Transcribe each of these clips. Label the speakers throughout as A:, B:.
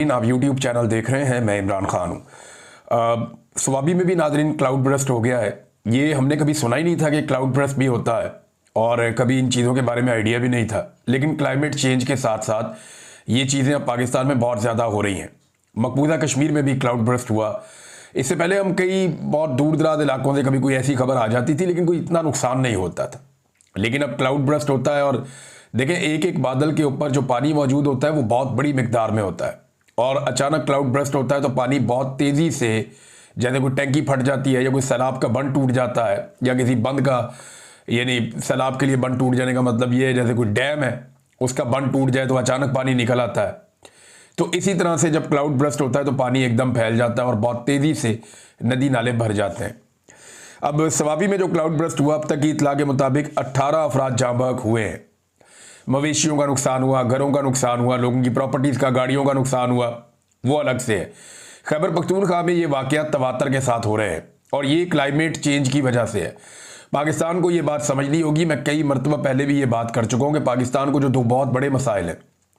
A: आप YouTube channel देख रहे हैं। मैं इमरान खान हूँ। स्वाबी में भी नाजरीन क्लाउड बर्स्ट हो गया है। ये हमने कभी सुना ही नहीं था कि क्लाउड बर्स्ट भी होता है और कभी इन चीज़ों के बारे में आइडिया भी नहीं था। लेकिन क्लाइमेट चेंज के साथ साथ ये चीज़ें अब पाकिस्तान में बहुत ज़्यादा हो रही हैं। मकबूजा कश्मीर में भी क्लाउड बर्स्ट हुआ। इससे पहले हम कई बहुत दूर दराज इलाकों से कभी कोई ऐसी खबर आ जाती थी लेकिन कोई इतना नुकसान नहीं होता था। लेकिन अब क्लाउड बर्स्ट होता है और देखें, एक एक बादल के ऊपर जो पानी मौजूद होता है वो बहुत बड़ी मिकदार में होता है और अचानक क्लाउड बर्स्ट होता है तो पानी बहुत तेज़ी से, जैसे कोई टैंकी फट जाती है या कोई सैलाब का बंद टूट जाता है या किसी बंद का, यानी सैलाब के लिए बंद टूट जाने का मतलब ये है जैसे कोई डैम है उसका बंद टूट जाए तो अचानक पानी निकल आता है। तो इसी तरह से जब क्लाउड बर्स्ट होता है तो पानी एकदम फैल जाता है और बहुत तेज़ी से नदी नाले भर जाते हैं। अब स्वाबी में जो क्लाउड बर्स्ट हुआ, अब तक की इतला के मुताबिक 18 अफराद जाँ बहक हुए हैं। मवेशियों का नुकसान हुआ, घरों का नुकसान हुआ, लोगों की प्रॉपर्टीज़ का, गाड़ियों का नुकसान हुआ, वो अलग से है। खैबर पख्तूनख्वा में ये वाक़यात तवातर के साथ हो रहे हैं और ये क्लाइमेट चेंज की वजह से है। पाकिस्तान को ये बात समझनी होगी। मैं कई मरतबा पहले भी ये बात कर चुका हूँ कि पाकिस्तान को जो दो बहुत बड़े मसाइल हैं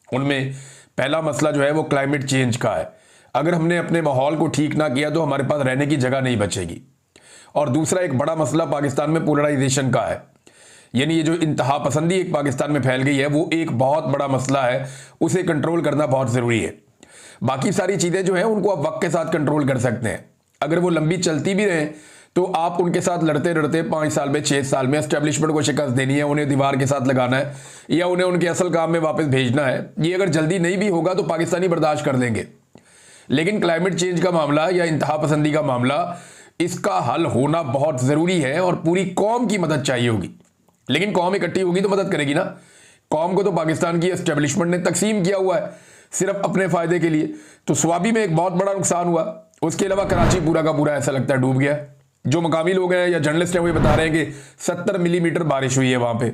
A: उनमें पहला मसला जो है वो क्लाइमेट चेंज का है। अगर हमने अपने माहौल को ठीक ना किया तो हमारे पास रहने की जगह नहीं बचेगी। और दूसरा एक बड़ा मसला पाकिस्तान में पोलराइजेशन का है, यानी ये जो इंतहा पसंदी एक पाकिस्तान में फैल गई है वो एक बहुत बड़ा मसला है। उसे कंट्रोल करना बहुत ज़रूरी है। बाकी सारी चीज़ें जो हैं उनको आप वक्त के साथ कंट्रोल कर सकते हैं। अगर वो लंबी चलती भी रहें तो आप उनके साथ लड़ते लड़ते 5 साल में 6 साल में एस्टेब्लिशमेंट को शिकस्त देनी है, उन्हें दीवार के साथ लगाना है या उन्हें उनके असल काम में वापस भेजना है। ये अगर जल्दी नहीं भी होगा तो पाकिस्तानी बर्दाश्त कर लेंगे। लेकिन क्लाइमेट चेंज का मामला या इंतहा पसंदी का मामला, इसका हल होना बहुत ज़रूरी है और पूरी कौम की मदद चाहिए होगी। लेकिन कौम इकट्ठी होगी तो मदद करेगी ना। कौम को तो पाकिस्तान की एस्टेब्लिशमेंट ने तकसीम किया हुआ है सिर्फ अपने फ़ायदे के लिए। तो स्वाबी में एक बहुत बड़ा नुकसान हुआ। उसके अलावा कराची पूरा का पूरा ऐसा लगता है डूब गया। जो मकामी लोग हैं या जर्नलिस्ट हैं वो बता रहे हैं कि 70 मिलीमीटर बारिश हुई है वहाँ पे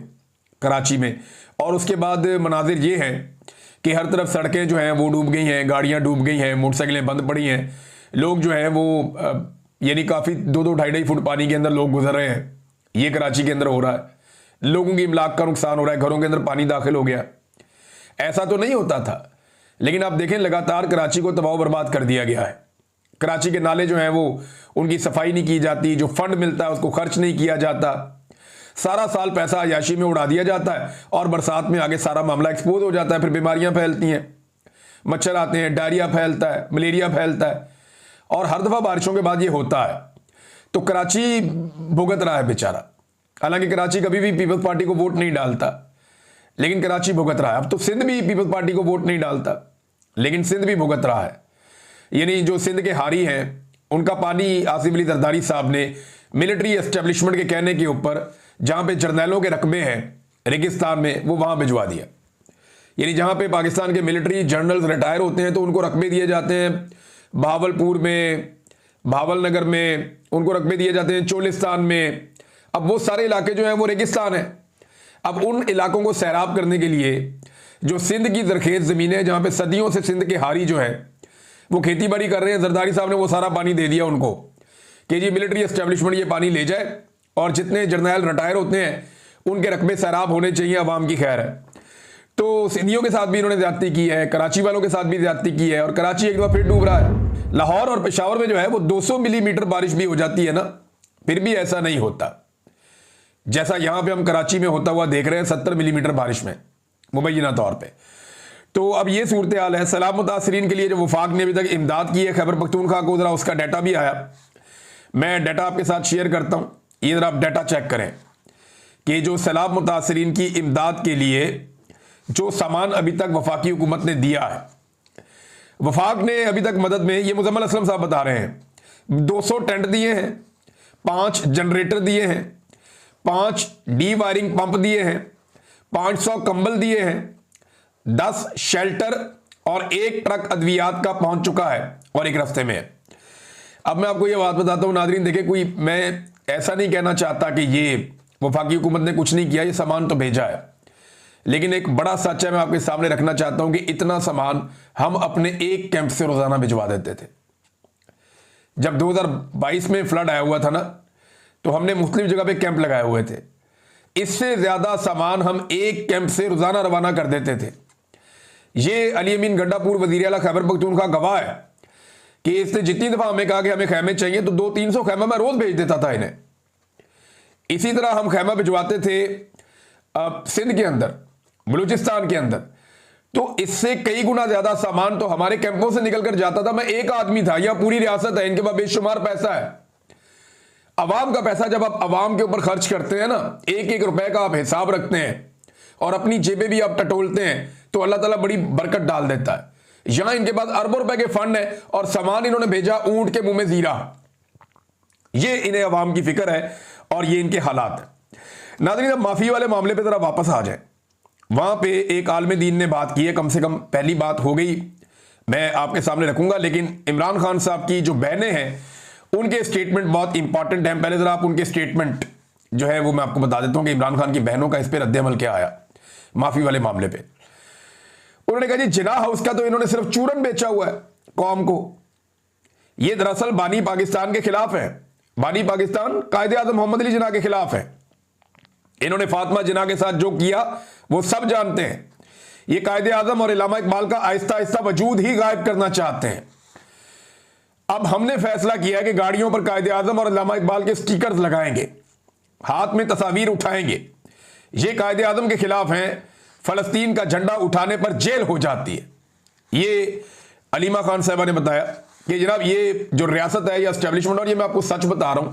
A: कराची में। और उसके बाद मनाजिर ये हैं कि हर तरफ सड़कें जो हैं वो डूब गई हैं, गाड़ियाँ डूब गई हैं, मोटरसाइकिलें बंद पड़ी हैं। लोग जो हैं वो यानी काफ़ी 2-2, 2.5 फुट पानी के अंदर लोग गुजर रहे हैं। ये कराची के अंदर हो रहा है। लोगों की इमलाक का नुकसान हो रहा है, घरों के अंदर पानी दाखिल हो गया। ऐसा तो नहीं होता था लेकिन आप देखें लगातार कराची को तबाह बर्बाद कर दिया गया है। कराची के नाले जो हैं वो उनकी सफाई नहीं की जाती, जो फंड मिलता है उसको खर्च नहीं किया जाता। सारा साल पैसा अयाशी में उड़ा दिया जाता है और बरसात में आगे सारा मामला एक्सपोज हो जाता है। फिर बीमारियां फैलती हैं, मच्छर आते हैं, डायरिया फैलता है, मलेरिया फैलता है और हर दफ़ा बारिशों के बाद ये होता है। तो कराची भुगत रहा है बेचारा। हालांकि कराची कभी भी पीपल्स पार्टी को वोट नहीं डालता लेकिन कराची भुगत रहा है। अब तो सिंध भी पीपल्स पार्टी को वोट नहीं डालता लेकिन सिंध भी भुगत रहा है। यानी जो सिंध के हारी हैं उनका पानी आसिफ अली जरदारी साहब ने मिलिट्री एस्टेब्लिशमेंट के कहने के ऊपर, जहां पे जर्नैलों के रकबे हैं रेगिस्तान में, वो वहां भिजवा दिया। यानी जहां पे पाकिस्तान के मिलिट्री जनरल्स रिटायर होते हैं तो उनको रकबे दिए जाते हैं। भावलपुर में, भावल नगर में उनको रकबे दिए जाते हैं, चोलिस्तान में। अब वो सारे इलाके जो हैं वो रेगिस्तान है। अब उन इलाकों को सैराब करने के लिए जो सिंध की जरखेज ज़मीनें, जहाँ पे सदियों से सिंध के हारी जो है वो खेती बाड़ी कर रहे हैं, जरदारी साहब ने वो सारा पानी दे दिया उनको कि जी मिलिट्री एस्टेब्लिशमेंट ये पानी ले जाए और जितने जर्नैल रिटायर होते हैं उनके रकबे सैराब होने चाहिए, अवाम की खैर है। तो सिंधियों के साथ भी इन्होंने ज्यादती की है, कराची वालों के साथ भी ज्यादती की है और कराची एक बार फिर डूब रहा है। लाहौर और पेशावर में जो है वो 200 मिलीमीटर बारिश भी हो जाती है ना, फिर भी ऐसा नहीं होता जैसा यहां पे हम कराची में होता हुआ देख रहे हैं 70 मिलीमीटर बारिश में मुबैना तौर पे। तो अब ये सूरत हाल है। सैलाब मुतासरीन के लिए जो वफाक ने अभी तक इमदाद की है खैबर पख्तूनख्वा को, जरा उसका डाटा भी आया, मैं डाटा आपके साथ शेयर करता हूं। ये जरा आप डाटा चेक करें कि जो सैलाब मुतासरीन की इमदाद के लिए जो सामान अभी तक वफाकी हुकूमत ने दिया है, वफाक ने अभी तक मदद में, ये मुजम्मल असलम साहब बता रहे हैं, 200 टेंट दिए हैं, 5 जनरेटर दिए हैं, 5 डी वायरिंग पंप दिए हैं, 500 कंबल दिए हैं, 10 शेल्टर और 1 ट्रक अद्वियात का पहुंच चुका है और एक रास्ते में है। अब मैं आपको ये बात बताता हूं नाजरीन, देखिए कोई, मैं ऐसा नहीं कहना चाहता कि ये वफाकी हुकूमत ने कुछ नहीं किया, ये सामान तो भेजा है, लेकिन एक बड़ा सच है मैं आपके सामने रखना चाहता हूं कि इतना सामान हम अपने एक कैंप से रोजाना भिजवा देते थे। जब 2022 में फ्लड आया हुआ था ना, तो हमने मुख्तलिफ जगह पे कैंप लगाए हुए थे। इससे ज्यादा सामान हम एक कैंप से रोजाना रवाना कर देते थे। ये अली अमीन गंडापुर वजीर आला खैबर पख्तूनख्वा गवाह है कि इसने जितनी दफा हमें कहा कि हमें खैमे चाहिए तो 200-300 खैमा मैं रोज भेज देता था इन्हें। इसी तरह हम खैमा भिजवाते थे सिंध के अंदर, बलूचिस्तान के अंदर, तो इससे कई गुना ज्यादा सामान तो हमारे कैंपों से निकल कर जाता था। मैं एक आदमी था, यह पूरी रियासत है, इनके पास बेशुमार पैसा है। अवाम का पैसा जब आप अवाम के ऊपर खर्च करते हैं ना, एक एक रुपए का आप हिसाब रखते हैं और अपनी जेबें भी आप टटोलते हैं, तो अल्लाह ताला बड़ी बरकत डाल देता है। यहां इनके पास अरबों रुपए के फंड है और सामान इन्होंने भेजा ऊंट के मुंह में जीरा। ये इन्हें अवाम की फिक्र है और ये इनके हालात है। नाज़रीन, अब माफी वाले मामले पे जरा वापस आ जाए। वहां पे एक आलिम दीन ने बात की है, कम से कम पहली बात हो गई, मैं आपके सामने रखूंगा, लेकिन इमरान खान साहब की जो बहनें हैं उनके स्टेटमेंट बहुत इंपॉर्टेंट हैं। पहले जरा आप उनके स्टेटमेंट जो है वो मैं आपको बता देता हूं कि इमरान खान की बहनों का इस पर रद्द अमल क्या आया माफी वाले मामले पे। उन्होंने कहा जी, जिना हाउस का तो इन्होंने सिर्फ चूरन बेचा हुआ है कौम को। ये दरअसल बानी पाकिस्तान के खिलाफ है। बानी पाकिस्तान कायदे आज़म मोहम्मद अली जिना के खिलाफ है। इन्होंने फातिमा जिना के साथ जो किया वो सब जानते हैं। ये कायदे आज़म और इल्लामा इकबाल का आहिस्ता आहिस्ता वजूद ही गायब करना चाहते हैं। अब हमने फैसला किया कि गाड़ियों पर कायदे आज़म और इल्लामा इकबाल के स्टिकर्स लगाएंगे, हाथ में तस्वीर उठाएंगे। ये कायदे आज़म के खिलाफ हैं, फलस्तीन का झंडा उठाने पर जेल हो जाती है। ये अलीमा खान साहबा ने बताया कि जनाब ये जो रियासत है या एस्टेब्लिशमेंट, और ये मैं आपको सच बता रहा हूं,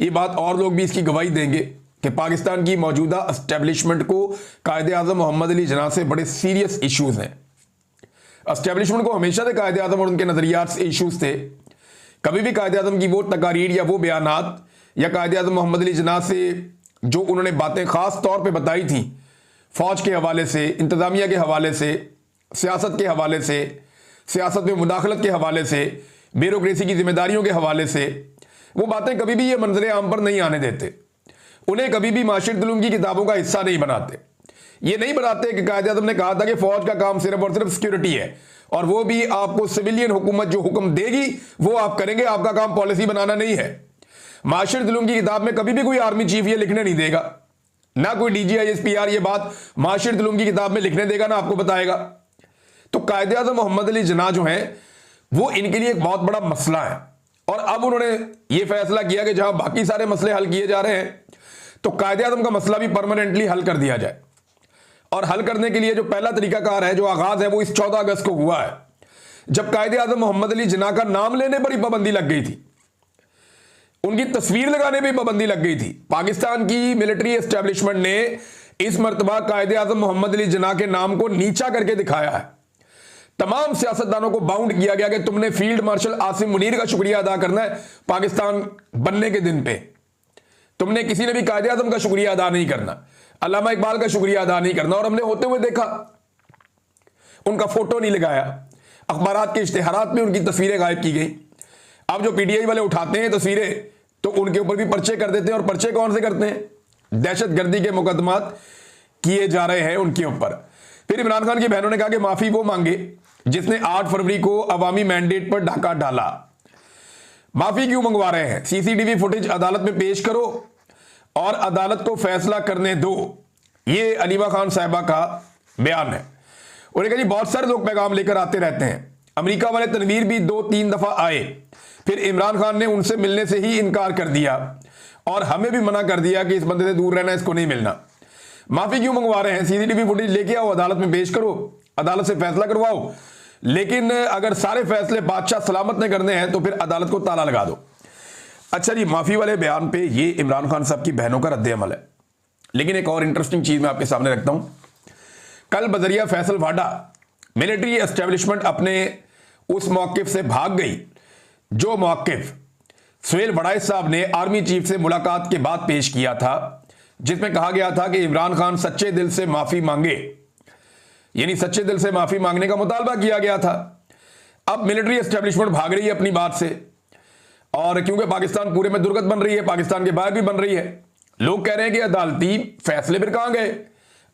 A: ये बात और लोग भी इसकी गवाही देंगे कि पाकिस्तान की मौजूदा एस्टेब्लिशमेंट को कायदे आज़म मोहम्मद अली जिन्ना से बड़े सीरियस इश्यूज हैं। एस्टेब्लिशमेंट को हमेशा से कायदे आज़म और उनके नजरियात से इश्यूज थे। कभी भी कायदे आज़म की वो तकारीर या वो बयानात या कायदे आज़म मोहम्मद अली जिन्ना से जो उन्होंने बातें खास तौर पर बताई थी, फौज के हवाले से, इंतजामिया के हवाले से, सियासत के हवाले से, सियासत में मुदाखलत के हवाले से, ब्यूरोक्रेसी की जिम्मेदारियों के हवाले से, वो बातें कभी भी ये मंजर आम पर नहीं आने देते। उन्हें कभी भी माशिर दुलूम की किताबों का हिस्सा नहीं बनाते। ये नहीं बनाते कि कायदे आज़म ने कहा था कि फौज का काम सिर्फ और सिर्फ सिक्योरिटी है और वो भी आपको सिविलियन हुकूमत जो हुक्म देगी वो आप करेंगे, आपका काम पॉलिसी बनाना नहीं है। माशिर दुलूम की किताब में कभी भी कोई आर्मी चीफ ये लिखने नहीं देगा, ना कोई DGISPR ये बात माशिर दुलूम की किताब में लिखने देगा, ना आपको बताएगा। तो कायदे आज़म मोहम्मद अली जिन्ना जो हैं वो इनके लिए एक बहुत बड़ा मसला है। और अब उन्होंने ये फैसला किया कि जहां बाकी सारे मसले हल किए जा रहे हैं तो कायदे आज़म का मसला भी परमानेंटली हल कर दिया जाए। और हल करने के लिए जो पहला तरीकाकार है, जो आगाज है, वो इस 14 अगस्त को हुआ है, जब कायदे आज़म मोहम्मद अली जिन्ना का नाम लेने पर ही पाबंदी लग गई थी, उनकी तस्वीर लगाने पर पाबंदी लग गई थी। पाकिस्तान की मिलिट्री एस्टेब्लिशमेंट ने इस मर्तबा कायदे आज़म मोहम्मद अली जिन्ना के नाम को नीचा करके दिखाया है। तमाम सियासतदानों को बाउंड किया गया कि तुमने फील्ड मार्शल आसिम मुनीर का शुक्रिया अदा करना है पाकिस्तान बनने के दिन पे, तुमने किसी ने भी कायदे आज़म का शुक्रिया अदा नहीं करना, अल्लामा इकबाल का शुक्रिया अदा नहीं करना। और हमने होते हुए देखा, उनका फोटो नहीं लगाया, अखबारात के इश्तिहारात में उनकी तस्वीरें गायब की गई। अब जो PTI वाले उठाते हैं तस्वीरें तो उनके ऊपर भी पर्चे कर देते हैं। और पर्चे कौन से करते हैं? दहशतगर्दी के मुकदमात किए जा रहे हैं उनके ऊपर। फिर इमरान खान की बहनों ने कहा कि माफी वो मांगे जिसने 8 फरवरी को अवामी मैंडेट पर डाका डाला। माफी क्यों मंगवा रहे हैं? CCTV फुटेज अदालत में पेश करो और अदालत को फैसला करने दो। ये अलीमा खान साहिबा का बयान है। उन्होंने कहा जी बहुत सारे लोग पैगाम लेकर आते रहते हैं। अमेरिका वाले तनवीर भी 2-3 दफा आए, फिर इमरान खान ने उनसे मिलने से ही इनकार कर दिया और हमें भी मना कर दिया कि इस बंदे से दूर रहना, इसको नहीं मिलना। माफी क्यों मंगवा रहे हैं? CCTV फुटेज लेके आओ, अदालत में पेश करो, अदालत से फैसला करवाओ। लेकिन अगर सारे फैसले बादशाह सलामत ने करने हैं तो फिर अदालत को ताला लगा दो। अच्छा जी, माफी वाले बयान पे ये इमरान खान साहब की बहनों का रद्द अमल है। लेकिन एक और इंटरेस्टिंग चीज मैं आपके सामने रखता हूं। कल बजरिया फैसल वाडा मिलिट्री एस्टेब्लिशमेंट अपने उस मौकिफ से भाग गई जो मौकिफ सुहेल वड़ाई साहब ने आर्मी चीफ से मुलाकात के बाद पेश किया था, जिसमें कहा गया था कि इमरान खान सच्चे दिल से माफी मांगे, यानी सच्चे दिल से माफी मांगने का मुतालबा किया गया था। अब मिलिट्री एस्टेब्लिशमेंट भाग रही है अपनी बात से, और क्योंकि पाकिस्तान पूरे में दुर्गत बन रही है, पाकिस्तान के बाहर भी बन रही है। लोग कह रहे हैं कि अदालती फैसले फिर कहां गए,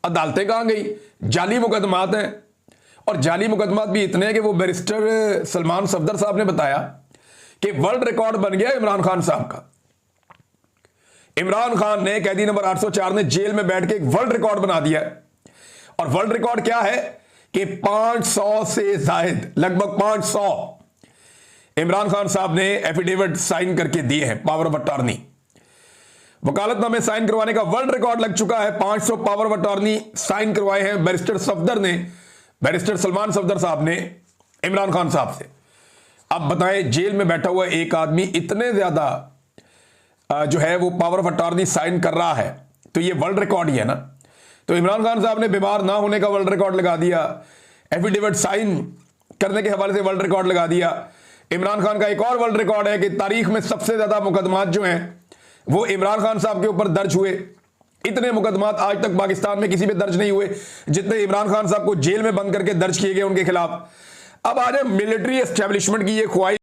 A: अदालतें कहां गई, जाली मुकदमात हैं। और जाली मुकदमात भी इतने हैं कि वो बैरिस्टर सलमान सफदर साहब ने बताया कि वर्ल्ड रिकॉर्ड बन गया इमरान खान साहब का। इमरान खान ने, कैदी नंबर 804 ने जेल में बैठ के एक वर्ल्ड रिकॉर्ड बना दिया है। और वर्ल्ड रिकॉर्ड क्या है कि 500 से जायद, लगभग 500 इमरान खान साहब ने एफिडेविट साइन करके दिए हैं, पावर ऑफ अटॉर्नी। वकालतनामे साइन करवाने का वर्ल्ड रिकॉर्ड लग चुका है। 500 पावर ऑफ अटॉर्नी साइन करवाए हैं बैरिस्टर सफदर ने, बैरिस्टर सलमान सफदर साहब ने इमरान खान साहब से। अब बताएं, जेल में बैठा हुआ एक आदमी इतने ज्यादा जो है वो पावर ऑफ अटॉर्नी साइन कर रहा है, तो ये वर्ल्ड रिकॉर्ड ही है ना। तो इमरान खान साहब ने बीमार ना होने का वर्ल्ड रिकॉर्ड लगा दिया, एफिडेविट साइन करने के हवाले से वर्ल्ड रिकॉर्ड लगा दिया। इमरान खान का एक और वर्ल्ड रिकॉर्ड है कि तारीख में सबसे ज्यादा मुकदमात जो हैं वो इमरान खान साहब के ऊपर दर्ज हुए। इतने मुकदमात आज तक पाकिस्तान में किसी पे दर्ज नहीं हुए जितने इमरान खान साहब को जेल में बंद करके दर्ज किए गए उनके खिलाफ। अब आज मिलिट्री एस्टेब्लिशमेंट की ये ख्वाहिश